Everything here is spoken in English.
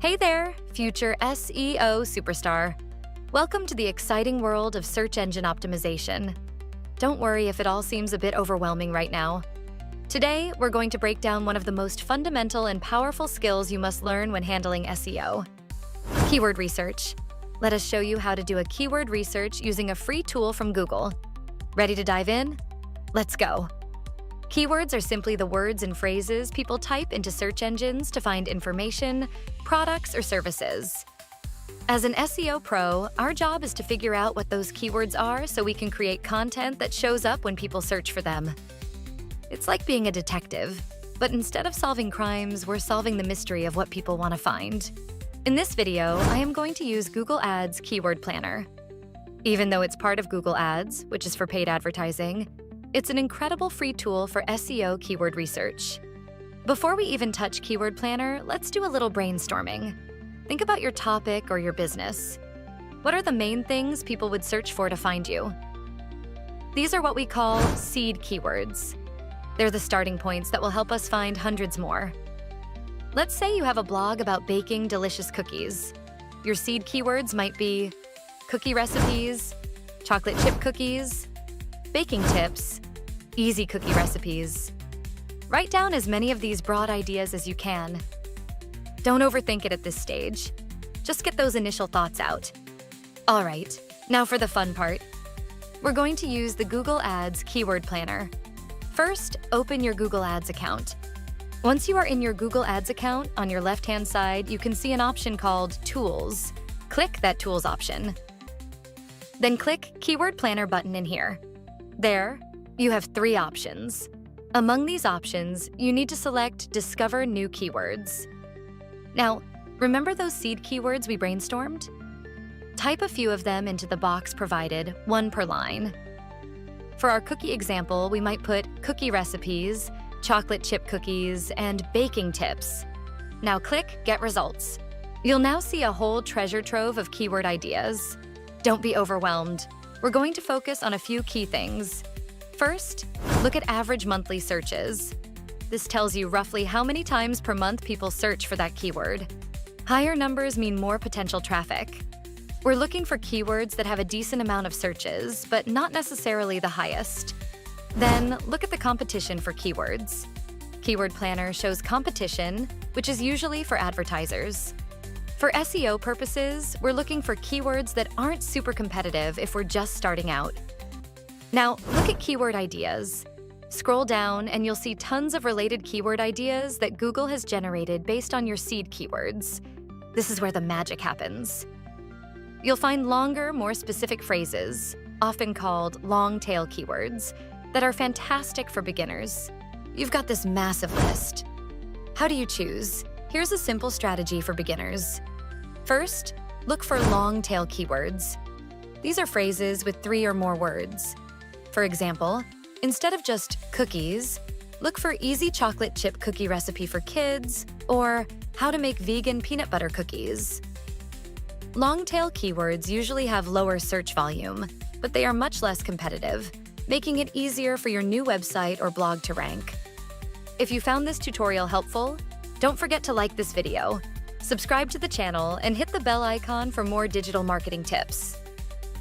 Hey there, future SEO superstar. Welcome to the exciting world of search engine optimization. Don't worry if it all seems a bit overwhelming right now. Today, we're going to break down one of the most fundamental and powerful skills you must learn when handling SEO. Keyword research. Let us show you how to do a keyword research using a free tool from Google. Ready to dive in? Let's go. Keywords are simply the words and phrases people type into search engines to find information, products, or services. As an SEO pro, our job is to figure out what those keywords are so we can create content that shows up when people search for them. It's like being a detective, but instead of solving crimes, we're solving the mystery of what people want to find. In this video, I am going to use Google Ads Keyword Planner. Even though it's part of Google Ads, which is for paid advertising, it's an incredible free tool for SEO keyword research. Before we even touch Keyword Planner, let's do a little brainstorming. Think about your topic or your business. What are the main things people would search for to find you? These are what we call seed keywords. They're the starting points that will help us find hundreds more. Let's say you have a blog about baking delicious cookies. Your seed keywords might be cookie recipes, chocolate chip cookies, baking tips, easy cookie recipes. Write down as many of these broad ideas as you can. Don't overthink it at this stage. Just get those initial thoughts out. All right, now for the fun part. We're going to use the Google Ads Keyword Planner. First, open your Google Ads account. Once you are in your Google Ads account, on your left-hand side, you can see an option called Tools. Click that Tools option. Then click Keyword Planner button in here. There, you have three options. Among these options, you need to select Discover New Keywords. Now, remember those seed keywords we brainstormed? Type a few of them into the box provided, one per line. For our cookie example, we might put cookie recipes, chocolate chip cookies, and baking tips. Now click Get Results. You'll now see a whole treasure trove of keyword ideas. Don't be overwhelmed. We're going to focus on a few key things. First, look at average monthly searches. This tells you roughly how many times per month people search for that keyword. Higher numbers mean more potential traffic. We're looking for keywords that have a decent amount of searches, but not necessarily the highest. Then, look at the competition for keywords. Keyword Planner shows competition, which is usually for advertisers. For SEO purposes, we're looking for keywords that aren't super competitive if we're just starting out. Now, look at keyword ideas. Scroll down and you'll see tons of related keyword ideas that Google has generated based on your seed keywords. This is where the magic happens. You'll find longer, more specific phrases, often called long-tail keywords, that are fantastic for beginners. You've got this massive list. How do you choose? Here's a simple strategy for beginners. First, look for long-tail keywords. These are phrases with 3 or more words. For example, instead of just cookies, look for easy chocolate chip cookie recipe for kids or how to make vegan peanut butter cookies. Long-tail keywords usually have lower search volume, but they are much less competitive, making it easier for your new website or blog to rank. If you found this tutorial helpful, don't forget to like this video, subscribe to the channel, and hit the bell icon for more digital marketing tips.